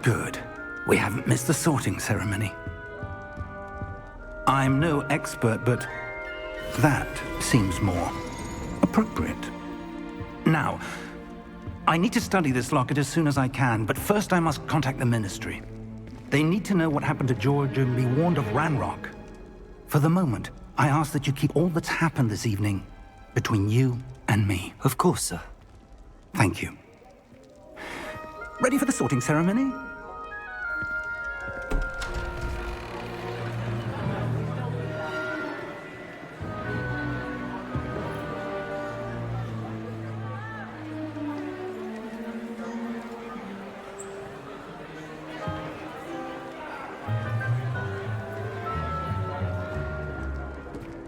Good. We haven't missed the sorting ceremony. I'm no expert, but that seems more appropriate. Now, I need to study this locket as soon as I can, but first I must contact the Ministry. They need to know what happened to George and be warned of Ranrock. For the moment, I ask that you keep all that's happened this evening between you and me. Of course, sir. Thank you. Ready for the sorting ceremony?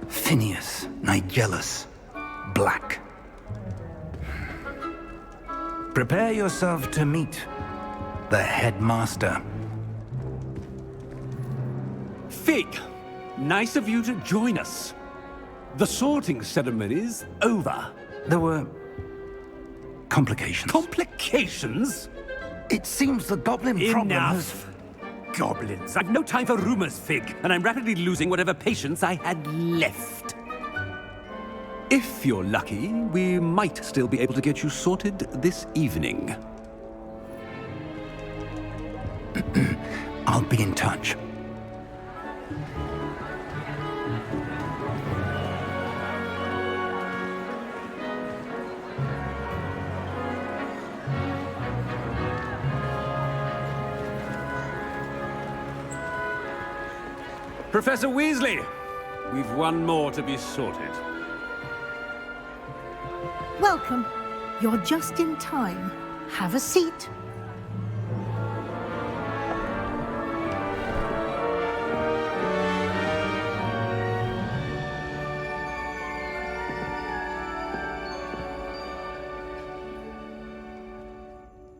Phineas, Nigellus, Black. Prepare yourself to meet the headmaster. Fig, nice of you to join us. The sorting ceremony's over. There were complications. Complications? It seems the goblin problem has... Enough! Goblins. I've no time for rumors, Fig, and I'm rapidly losing whatever patience I had left. If you're lucky, we might still be able to get you sorted this evening. I'll be in touch. Professor Weasley, we've one more to be sorted. Welcome. You're just in time. Have a seat.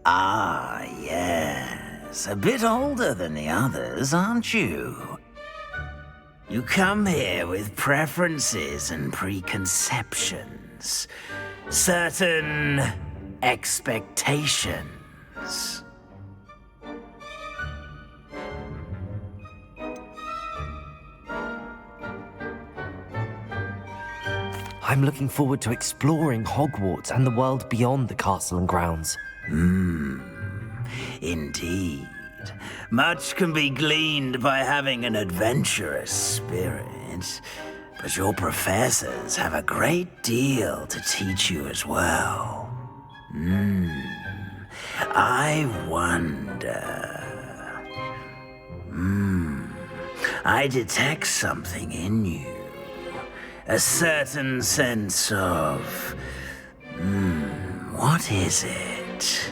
Ah, yes. A bit older than the others, aren't you? You come here with preferences and preconceptions. Certain expectations. I'm looking forward to exploring Hogwarts and the world beyond the castle and grounds. Indeed. Much can be gleaned by having an adventurous spirit, but your professors have a great deal to teach you as well. I wonder... I detect something in you. A certain sense of... what is it?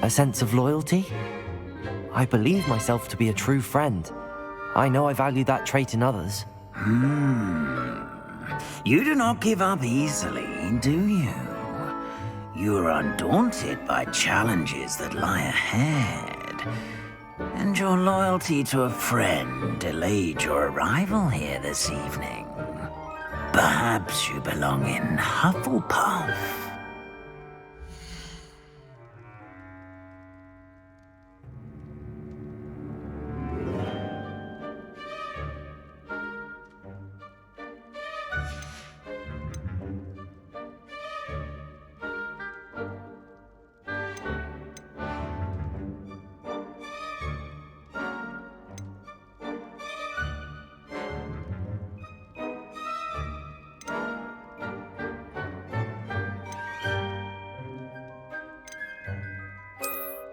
A sense of loyalty? I believe myself to be a true friend. I know I value that trait in others. You do not give up easily, do you? You are undaunted by challenges that lie ahead. And your loyalty to a friend delayed your arrival here this evening. Perhaps you belong in Hufflepuff.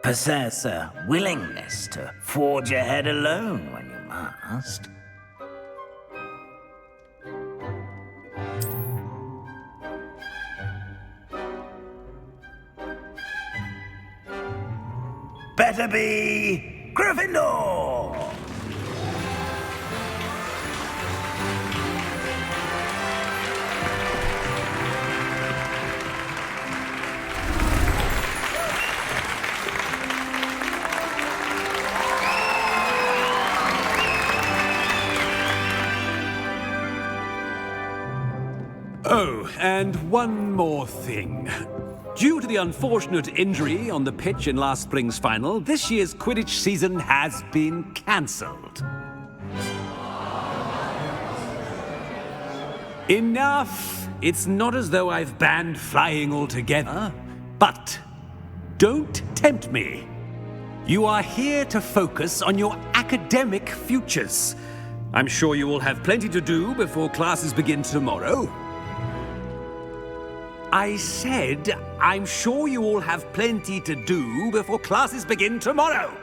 Possess a willingness to forge ahead alone when you must. Better be Gryffindor! Oh, and one more thing. Due to the unfortunate injury on the pitch in last spring's final, this year's Quidditch season has been cancelled. Enough! It's not as though I've banned flying altogether, but don't tempt me. You are here to focus on your academic futures. I'm sure you will have plenty to do before classes begin tomorrow. I said, I'm sure you all have plenty to do before classes begin tomorrow.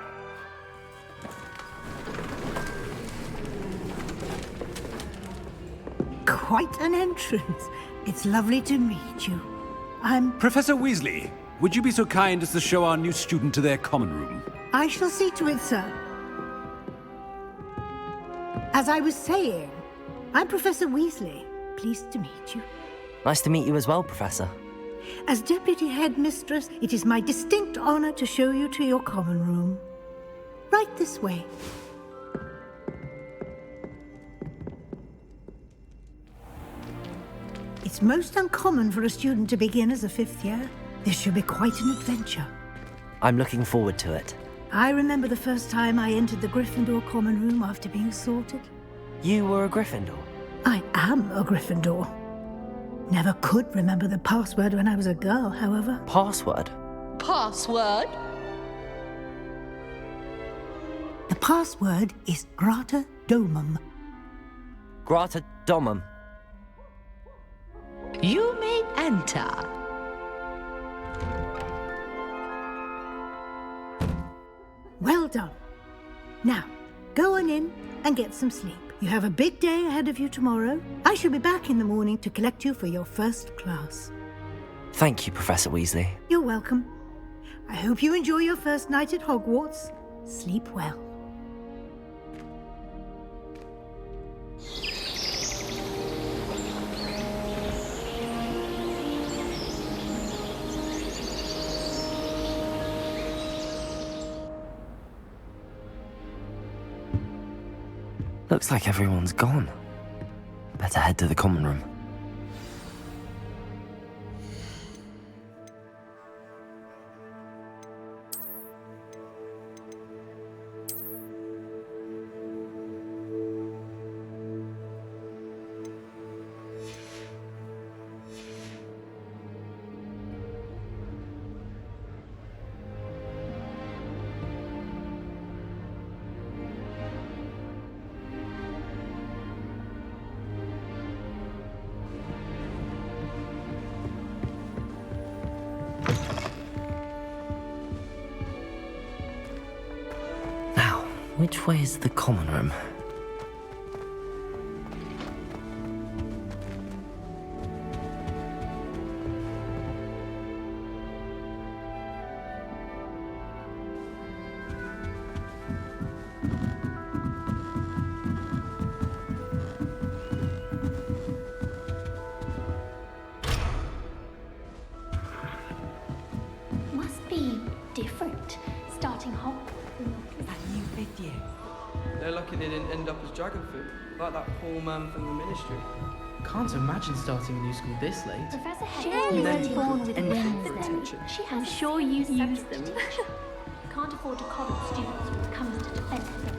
Quite an entrance. It's lovely to meet you. Professor Weasley, would you be so kind as to show our new student to their common room? I shall see to it, sir. As I was saying, I'm Professor Weasley. Pleased to meet you. Nice to meet you as well, Professor. As Deputy Headmistress, it is my distinct honor to show you to your common room. Right this way. It's most uncommon for a student to begin as a fifth year. This should be quite an adventure. I'm looking forward to it. I remember the first time I entered the Gryffindor common room after being sorted. You were a Gryffindor? I am a Gryffindor. Never could remember the password when I was a girl, however. Password? Password? The password is Grata Domum. Grata Domum. You may enter. Well done. Now, go on in and get some sleep. You have a big day ahead of you tomorrow. I shall be back in the morning to collect you for your first class. Thank you, Professor Weasley. You're welcome. I hope you enjoy your first night at Hogwarts. Sleep well. Looks like everyone's gone. Better head to the common room. Which way is the common room? Must be different, starting Hogwarts. They're lucky they didn't end up as dragon food, like that poor man from the ministry. Can't imagine starting a new school this late. Professor Surely Henry they're born with and wings for then. attention. I'm sure you'd use them. Can't afford to coddle students when it comes to defending them.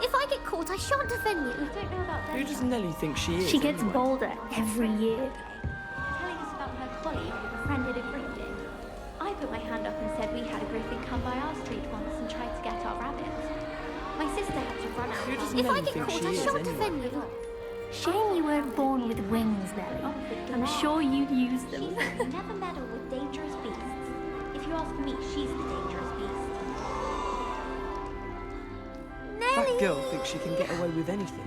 If I get caught, I shan't defend you. I don't know about them. Who does Nellie think she is? She gets anyway? bolder every year. Telling us about her colleague who befriended a Griffin. I put my hand up and said we had a Griffin come by our street once and tried to get our rabbits. My sister had to run out. Who does If I Nellie get think caught, she I is shan't anyway? defend you. Shame you weren't born with wings, Nellie. I'm sure you'd use them. Never meddle with dangerous beasts. If you ask me, she's the dangerous beast. That girl thinks she can get away with anything.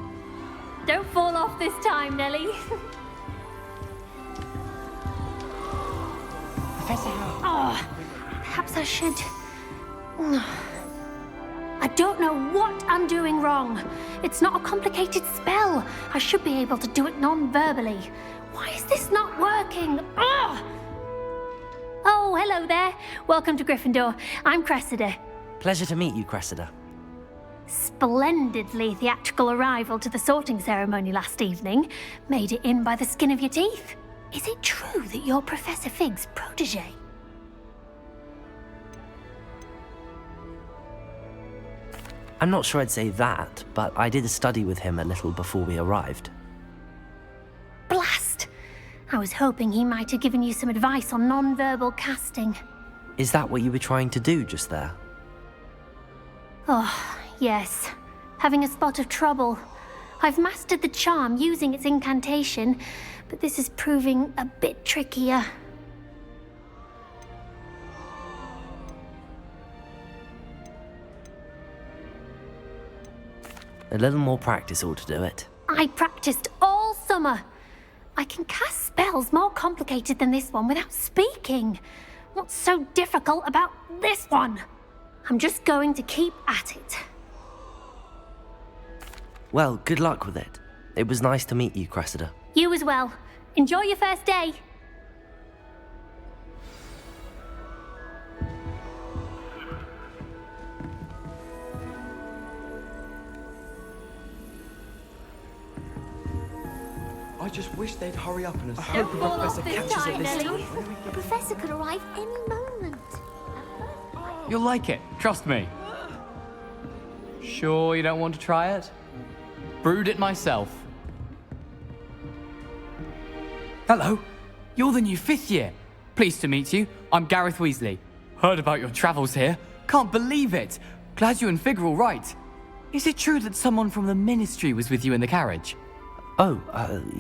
Don't fall off this time, Nellie. Professor Harry. Oh, perhaps I should. I don't know what I'm doing wrong. It's not a complicated spell. I should be able to do it non-verbally. Why is this not working? Ugh! Oh, hello there. Welcome to Gryffindor. I'm Cressida. Pleasure to meet you, Cressida. Splendidly theatrical arrival to the sorting ceremony last evening. Made it in by the skin of your teeth. Is it true that you're Professor Fig's protege? I'm not sure I'd say that, but I did study with him a little before we arrived. Blast! I was hoping he might have given you some advice on non-verbal casting. Is that what you were trying to do just there? Oh, yes. Having a spot of trouble. I've mastered the charm using its incantation, but this is proving a bit trickier. A little more practice ought to do it. I practiced all summer. I can cast spells more complicated than this one without speaking. What's so difficult about this one? I'm just going to keep at it. Well, good luck with it. It was nice to meet you, Cressida. You as well. Enjoy your first day. I just wish they'd hurry up and Don't hope the fall off professor this catches time, it this Ellie. time. The professor could arrive any moment. You'll like it, trust me. Sure you don't want to try it? Brewed it myself. Hello, you're the new 5th year. Pleased to meet you. I'm Gareth Weasley. Heard about your travels here. Can't believe it. Glad you and Fig are all right. Is it true that someone from the Ministry was with you in the carriage? Oh,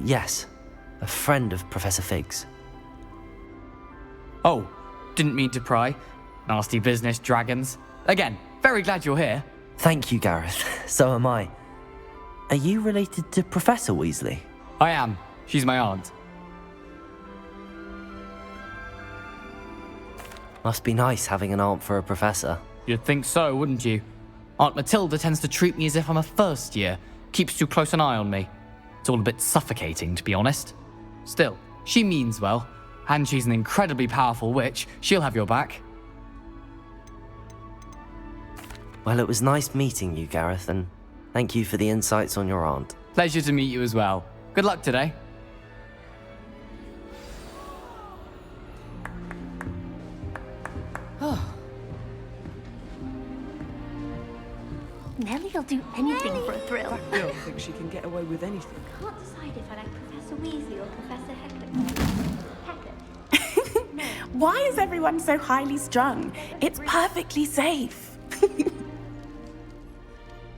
yes. A friend of Professor Fig's. Oh, didn't mean to pry. Nasty business, dragons. Again, very glad you're here. Thank you, Gareth. So am I. Are you related to Professor Weasley? I am. She's my aunt. Must be nice having an aunt for a professor. You'd think so, wouldn't you? Aunt Matilda tends to treat me as if I'm a first year. Keeps too close an eye on me. It's all a bit suffocating, to be honest. Still, she means well. And she's an incredibly powerful witch. She'll have your back. Well, it was nice meeting you, Gareth, and thank you for the insights on your aunt. Pleasure to meet you as well. Good luck today. Nellie'll do anything for a thrill. That girl thinks she can get away with anything. Can't decide if I like Professor Weasley or Professor Heckler. Why is everyone so highly strung? It's perfectly safe.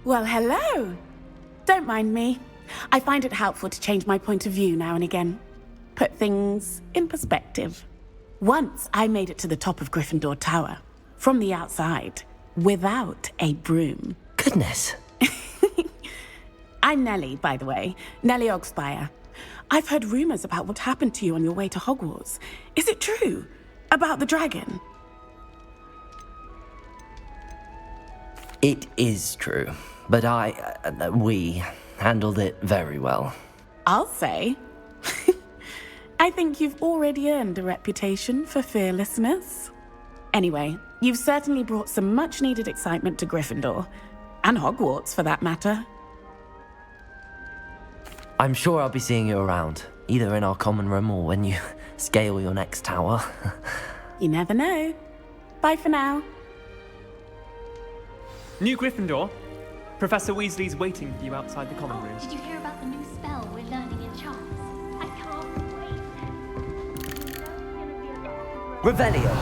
Well, hello. Don't mind me. I find it helpful to change my point of view now and again. Put things in perspective. Once I made it to the top of Gryffindor Tower, from the outside, without a broom. Goodness. I'm Nellie, by the way. Nellie Ogspire. I've heard rumors about what happened to you on your way to Hogwarts. Is it true? About the dragon? It is true, but we handled it very well. I'll say. I think you've already earned a reputation for fearlessness. Anyway, you've certainly brought some much-needed excitement to Gryffindor. And Hogwarts, for that matter. I'm sure I'll be seeing you around, either in our common room or when you scale your next tower. You never know. Bye for now. New Gryffindor. Professor Weasley's waiting for you outside the common room. Did you hear about the new spell we're learning in Charms? I can't wait. Revelio.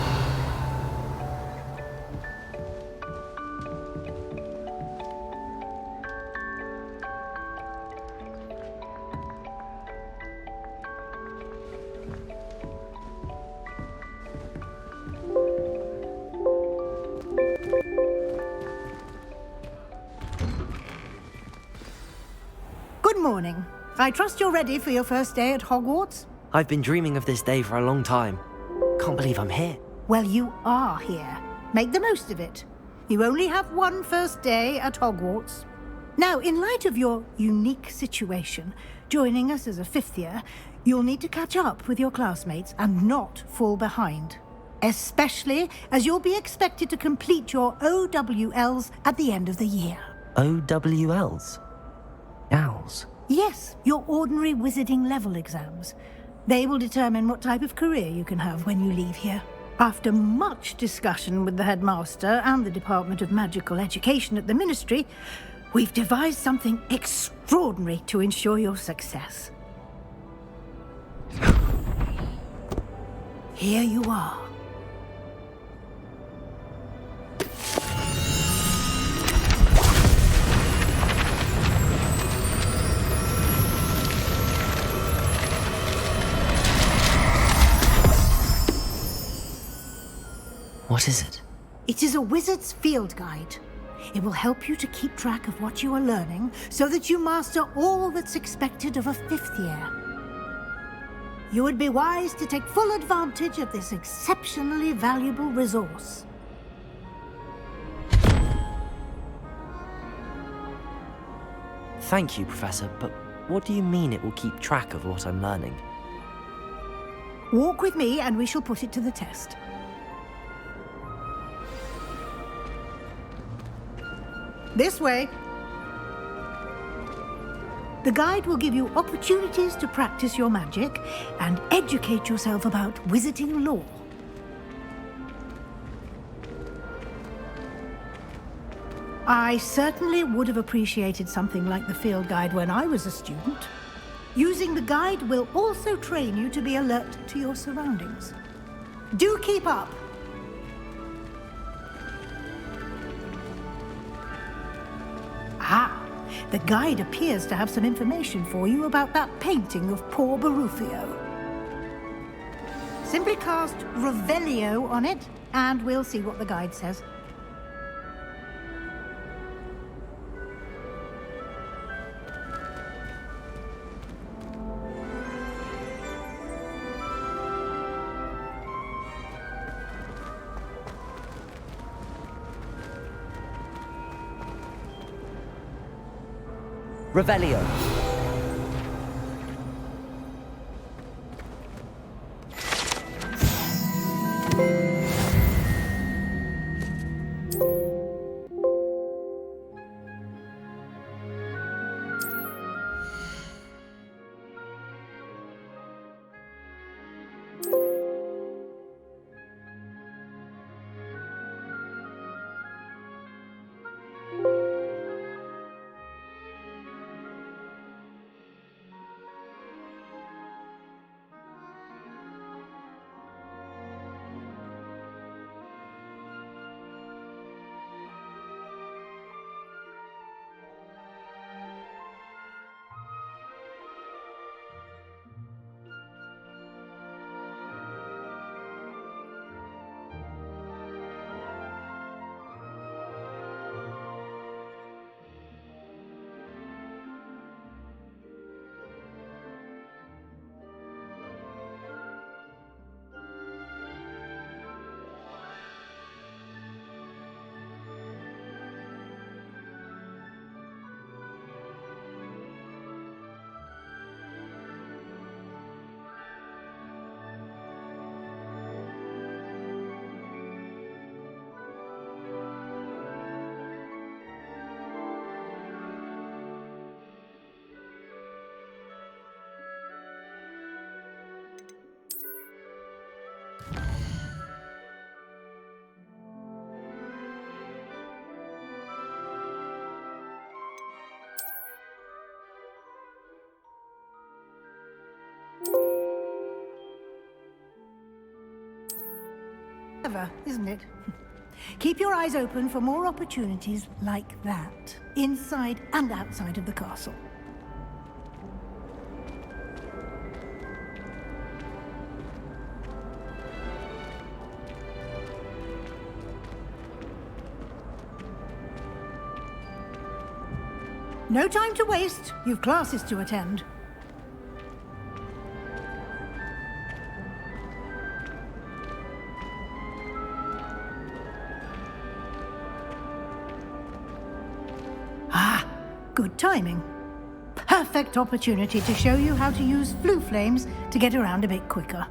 Good morning. I trust you're ready for your first day at Hogwarts? I've been dreaming of this day for a long time. Can't believe I'm here. Well, you are here. Make the most of it. You only have one first day at Hogwarts. Now, in light of your unique situation, joining us as a 5th year, you'll need to catch up with your classmates and not fall behind. Especially as you'll be expected to complete your OWLs at the end of the year. OWLs? Owls? Yes, your ordinary wizarding level exams. They will determine what type of career you can have when you leave here. After much discussion with the headmaster and the Department of Magical Education at the Ministry, we've devised something extraordinary to ensure your success. Here you are. What is it? It is a wizard's field guide. It will help you to keep track of what you are learning so that you master all that's expected of a 5th year. You would be wise to take full advantage of this exceptionally valuable resource. Thank you, Professor, but what do you mean it will keep track of what I'm learning? Walk with me and we shall put it to the test. This way. The guide will give you opportunities to practice your magic and educate yourself about wizarding lore. I certainly would have appreciated something like the field guide when I was a student. Using the guide will also train you to be alert to your surroundings. Do keep up! Ah, the guide appears to have some information for you about that painting of poor Barufio. Simply cast Revelio on it, and we'll see what the guide says. Revelio. Clever, isn't it? Keep your eyes open for more opportunities like that, inside and outside of the castle. No time to waste. You've classes to attend. Good timing. Perfect opportunity to show you how to use flue flames to get around a bit quicker.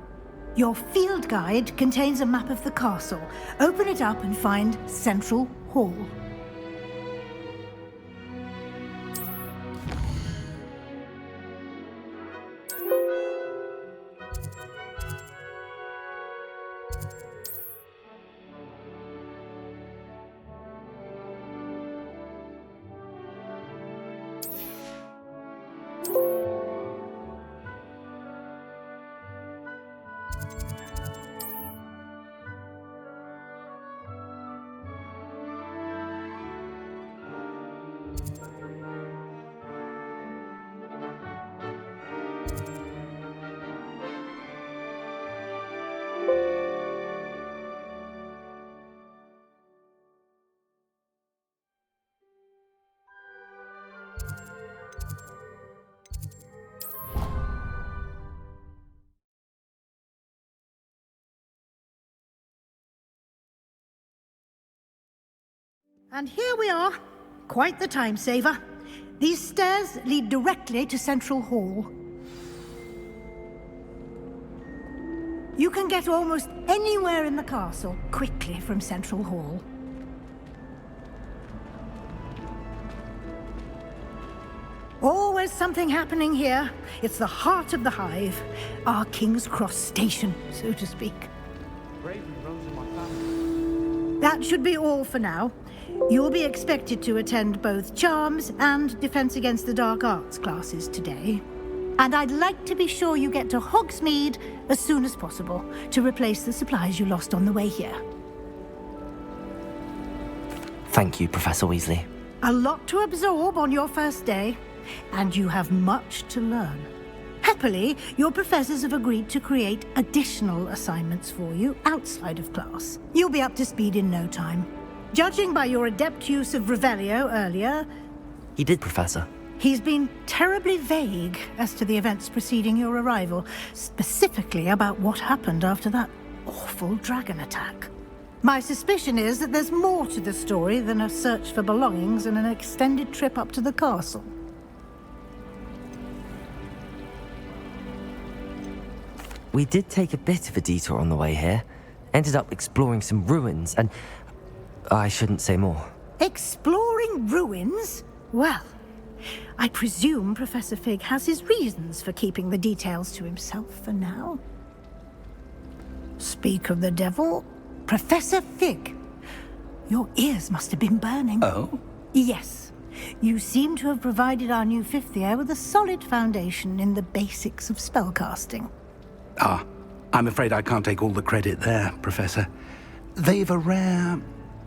Your field guide contains a map of the castle. Open it up and find Central Hall. And here we are. Quite the time saver. These stairs lead directly to Central Hall. You can get almost anywhere in the castle quickly from Central Hall. Always something happening here. It's the heart of the hive. Our King's Cross station, so to speak. That should be all for now. You'll be expected to attend both Charms and Defense Against the Dark Arts classes today. And I'd like to be sure you get to Hogsmeade as soon as possible to replace the supplies you lost on the way here. Thank you, Professor Weasley. A lot to absorb on your first day, and you have much to learn. Happily, your professors have agreed to create additional assignments for you outside of class. You'll be up to speed in no time. Judging by your adept use of Revelio earlier... He did, Professor. He's been terribly vague as to the events preceding your arrival, specifically about what happened after that awful dragon attack. My suspicion is that there's more to the story than a search for belongings and an extended trip up to the castle. We did take a bit of a detour on the way here. Ended up exploring some ruins and... I shouldn't say more. Exploring ruins? Well, I presume Professor Fig has his reasons for keeping the details to himself for now. Speak of the devil, Professor Fig. Your ears must have been burning. Oh? Yes. You seem to have provided our new fifth year with a solid foundation in the basics of spellcasting. Ah, I'm afraid I can't take all the credit there, Professor. They've a rare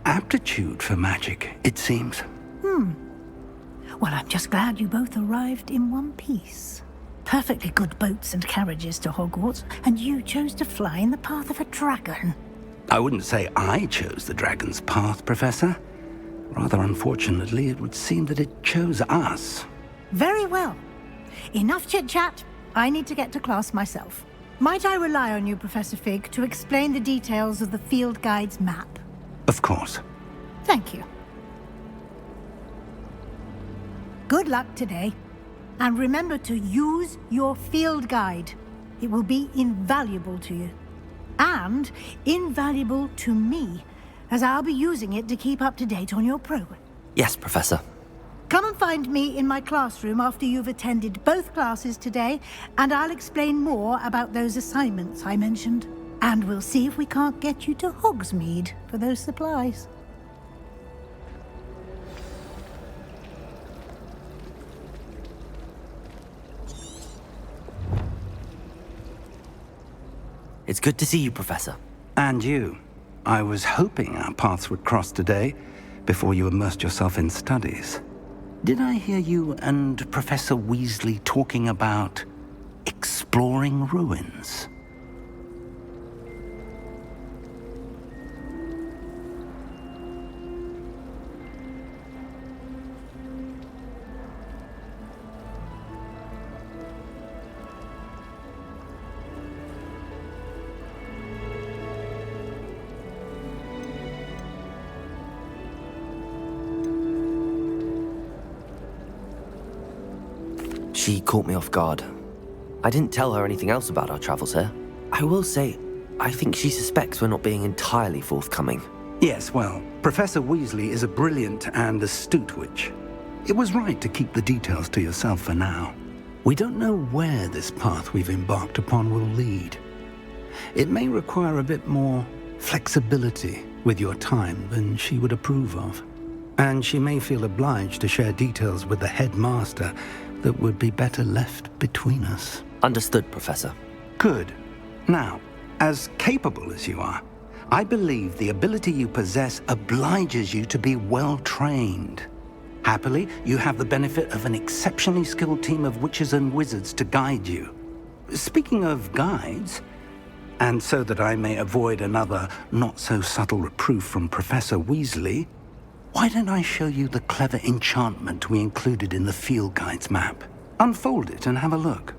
aptitude for magic, it seems. Well, I'm just glad you both arrived in one piece. Perfectly good boats and carriages to Hogwarts, and you chose to fly in the path of a dragon. I wouldn't say I chose the dragon's path, Professor. Rather unfortunately, it would seem that it chose us. Very well. Enough chit-chat. I need to get to class myself. Might I rely on you, Professor Fig, to explain the details of the field guide's map? Of course. Thank you. Good luck today. And remember to use your field guide. It will be invaluable to you. And invaluable to me, as I'll be using it to keep up to date on your program. Yes, Professor. Come and find me in my classroom after you've attended both classes today, and I'll explain more about those assignments I mentioned. And we'll see if we can't get you to Hogsmeade for those supplies. It's good to see you, Professor. And you. I was hoping our paths would cross today, before you immersed yourself in studies. Did I hear you and Professor Weasley talking about exploring ruins? She caught me off guard. I didn't tell her anything else about our travels here. I will say, I think she suspects we're not being entirely forthcoming. Yes, well, Professor Weasley is a brilliant and astute witch. It was right to keep the details to yourself for now. We don't know where this path we've embarked upon will lead. It may require a bit more flexibility with your time than she would approve of. And she may feel obliged to share details with the headmaster that would be better left between us. Understood, Professor. Good. Now, as capable as you are, I believe the ability you possess obliges you to be well trained. Happily, you have the benefit of an exceptionally skilled team of witches and wizards to guide you. Speaking of guides, and so that I may avoid another not-so-subtle reproof from Professor Weasley, why don't I show you the clever enchantment we included in the field guide's map? Unfold it and have a look.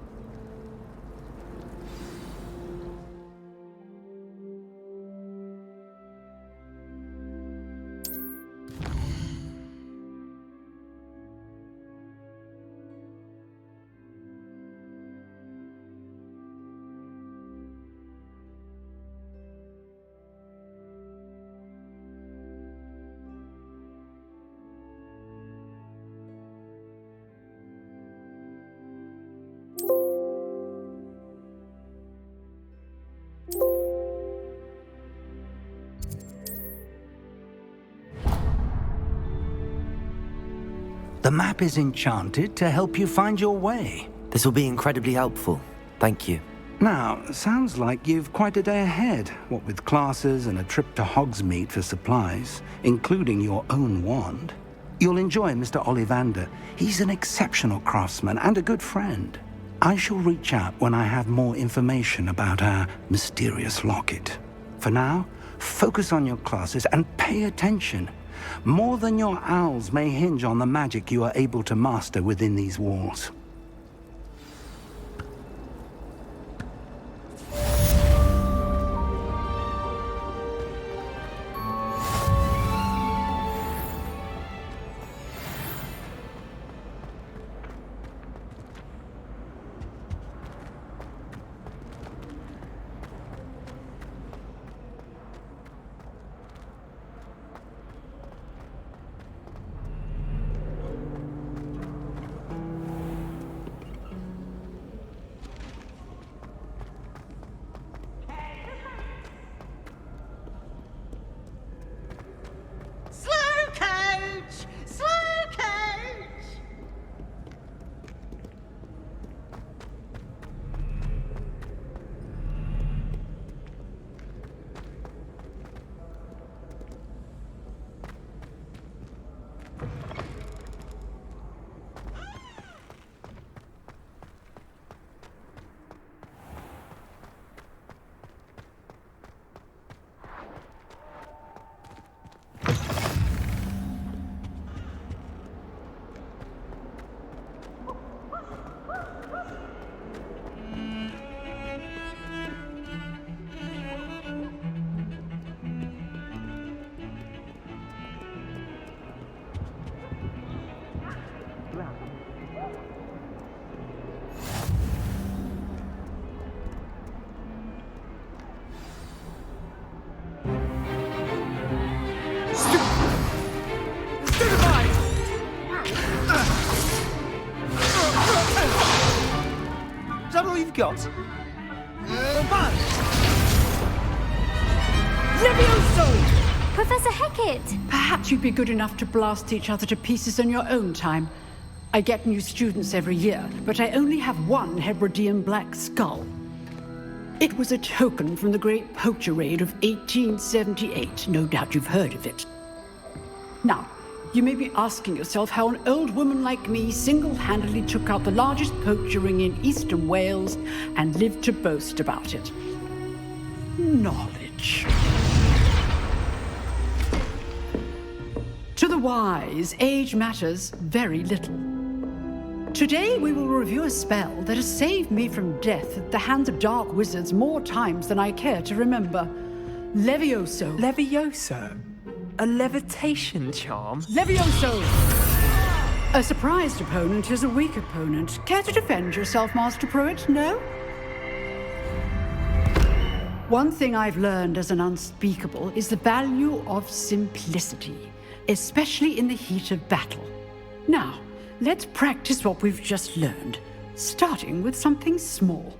The map is enchanted to help you find your way. This will be incredibly helpful. Thank you. Now, sounds like you've quite a day ahead, what with classes and a trip to Hogsmeade for supplies, including your own wand. You'll enjoy Mr. Ollivander. He's an exceptional craftsman and a good friend. I shall reach out when I have more information about our mysterious locket. For now, focus on your classes and pay attention. More than your owls may hinge on the magic you are able to master within these walls. Got? Levioso! Professor Hecat! Perhaps you'd be good enough to blast each other to pieces in your own time. I get new students every year, but I only have one Hebridean black skull. It was a token from the Great Poacher Raid of 1878. No doubt you've heard of it. Now, you may be asking yourself how an old woman like me single-handedly took out the largest poacher ring in eastern Wales and lived to boast about it. Knowledge. To the wise, age matters very little. Today we will review a spell that has saved me from death at the hands of dark wizards more times than I care to remember. Levioso. Levioso? A levitation charm? Levioso! A surprised opponent is a weak opponent. Care to defend yourself, Master Pruitt? No? One thing I've learned as an unspeakable is the value of simplicity, especially in the heat of battle. Now, let's practice what we've just learned, starting with something small.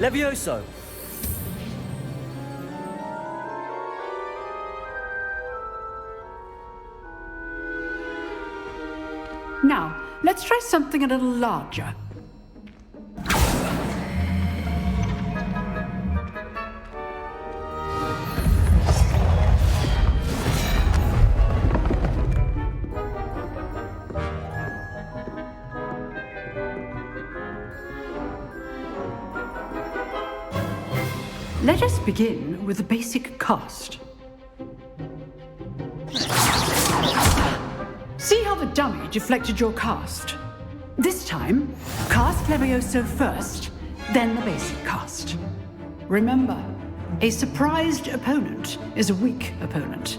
Levioso! Now, let's try something a little larger. Let us begin with the basic cast. See how the dummy deflected your cast? This time, cast Levioso first, then the basic cast. Remember, a surprised opponent is a weak opponent,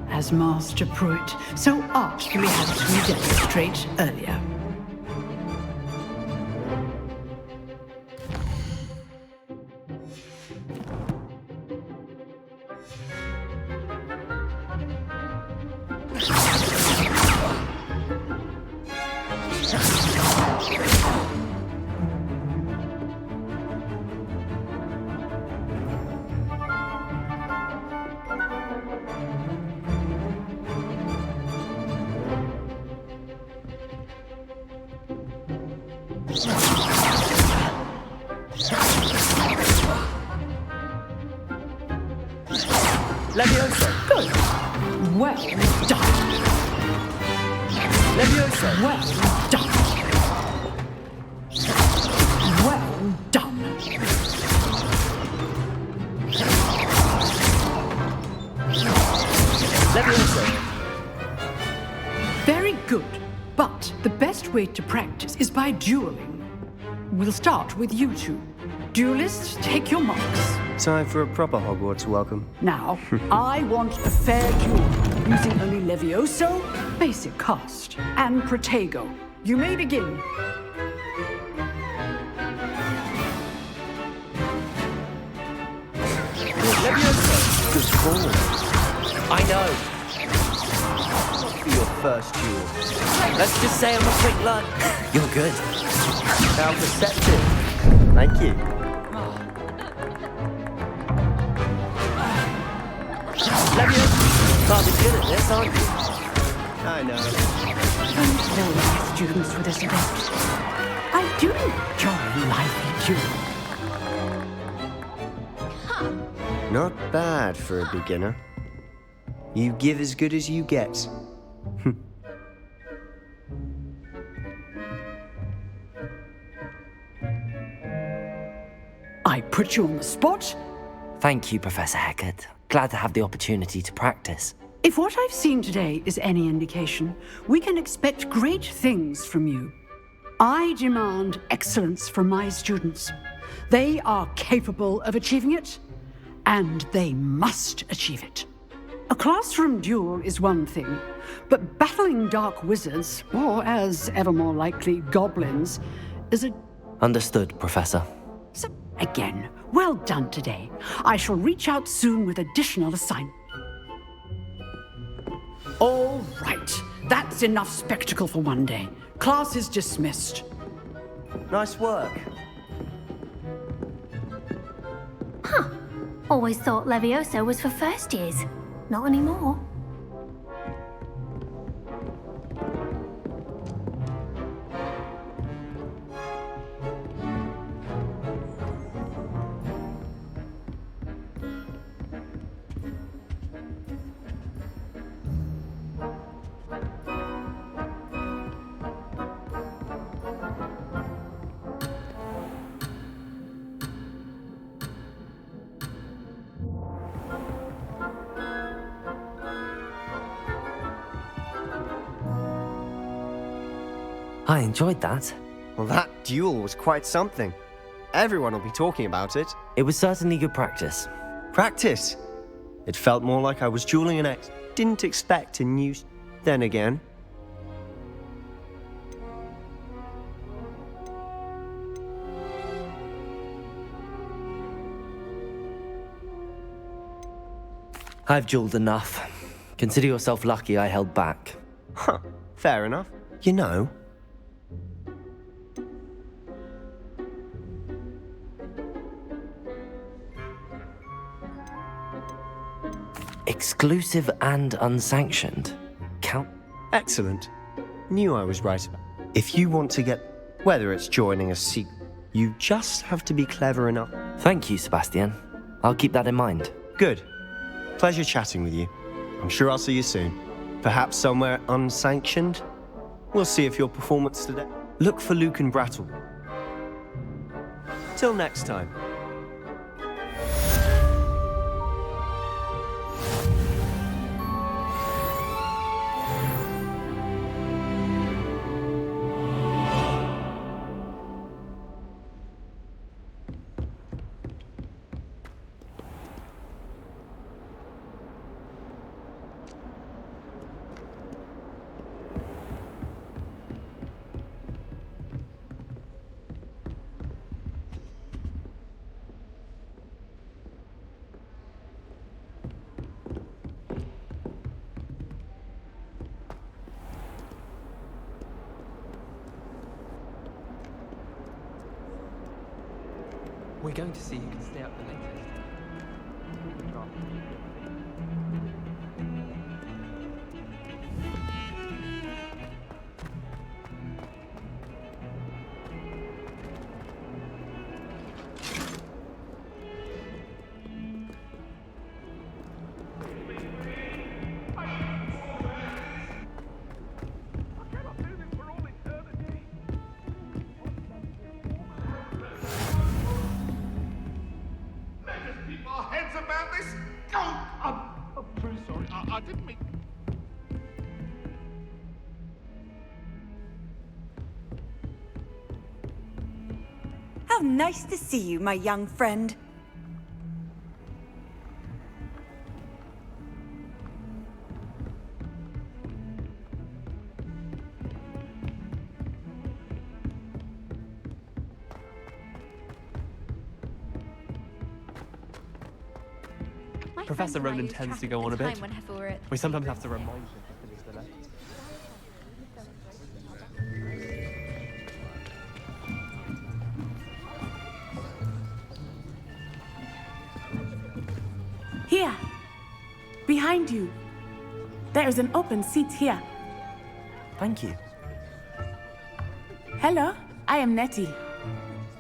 as Master Pruitt so artfully had to demonstrate earlier. Leviosa. Good. Well done. Leviosa. Well done. Well done. Leviosa. Very good. But the best way to practice is by dueling. We'll start with you two. Duelists, take your marks. Time for a proper Hogwarts welcome. Now, I want a fair duel, using only Levioso, basic cast, and Protego. You may begin. Leviosa. Good call. I know. For your first duel. Let's just say I'm a quick learner. You're good. How perceptive. Thank you. Leviosa. Rather good at this, aren't you? I know. Don't hold my students with this event. I do enjoy lively dueling. Not bad for a beginner. You give as good as you get. I put you on the spot. Thank you, Professor Heckert. Glad to have the opportunity to practice. If what I've seen today is any indication, we can expect great things from you. I demand excellence from my students. They are capable of achieving it, and they must achieve it. A classroom duel is one thing, but battling dark wizards, or as ever more likely, goblins, is a... Understood, Professor. So, again, well done today. I shall reach out soon with additional assignments. All right, that's enough spectacle for one day. Class is dismissed. Nice work. Huh. Always thought Levioso was for first years. Not anymore. I enjoyed that. Well, that duel was quite something. Everyone will be talking about it. It was certainly good practice. Practice? It felt more like I was dueling an ex. Didn't expect a new... Then again... I've dueled enough. Consider yourself lucky I held back. Huh, fair enough. You know... Exclusive and unsanctioned. Count. Excellent. Knew I was right about it. If you want to get... Whether it's joining a secret, you just have to be clever enough. Thank you, Sebastian. I'll keep that in mind. Good. Pleasure chatting with you. I'm sure I'll see you soon. Perhaps somewhere unsanctioned? We'll see if your performance today... Look for Luke and Brattle. Till next time. We're going to see who can stay up the latest. How nice to see you, my young friend. Professor Ronan tends to go on a bit. We sometimes have to remind him. Here. Behind you. There is an open seat here. Thank you. Hello, I am Nettie.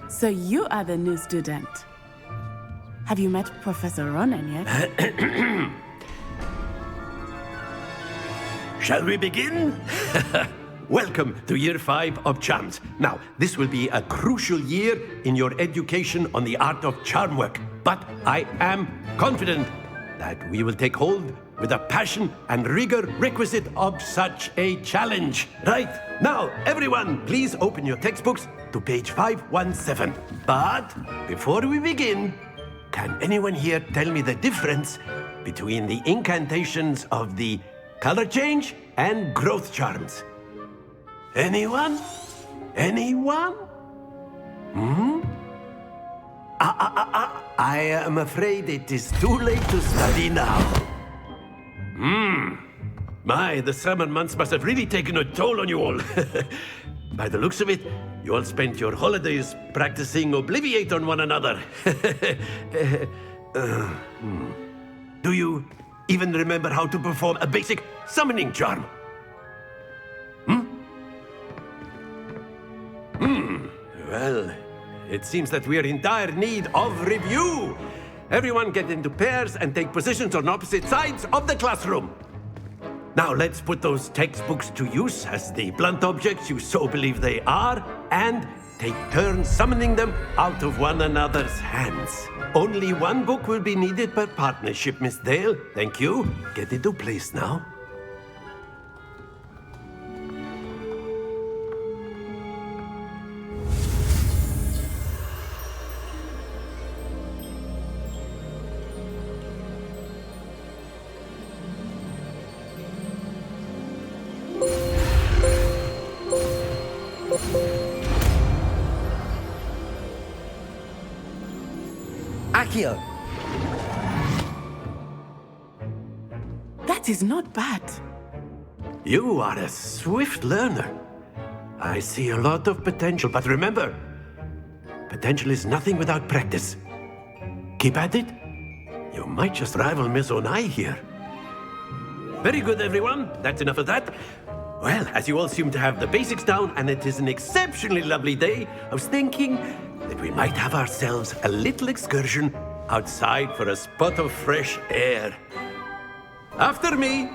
So you are the new student. Have you met Professor Ronan yet? Shall we begin? Welcome to Year 5 of Charms. Now, this will be a crucial year in your education on the art of charm work. But I am confident that we will take hold with the passion and rigor requisite of such a challenge. Right, now, everyone, please open your textbooks to page 517. But before we begin, can anyone here tell me the difference between the incantations of the color change and growth charms? Anyone? Anyone? I am afraid it is too late to study now. My, the summer months must have really taken a toll on you all. By the looks of it, you all spent your holidays practicing Obliviate on one another. Do you even remember how to perform a basic summoning charm? Well, it seems that we are in dire need of review. Everyone get into pairs and take positions on opposite sides of the classroom. Now let's put those textbooks to use as the blunt objects you so believe they are, and take turns summoning them out of one another's hands. Only one book will be needed per partnership, Miss Dale. Thank you. Get into place now. Akio. That is not bad. You are a swift learner. I see a lot of potential, but remember, potential is nothing without practice. Keep at it. You might just rival Miss Onai here. Very good, everyone. That's enough of that. Well, as you all seem to have the basics down, and it is an exceptionally lovely day, I was thinking that we might have ourselves a little excursion outside for a spot of fresh air. After me.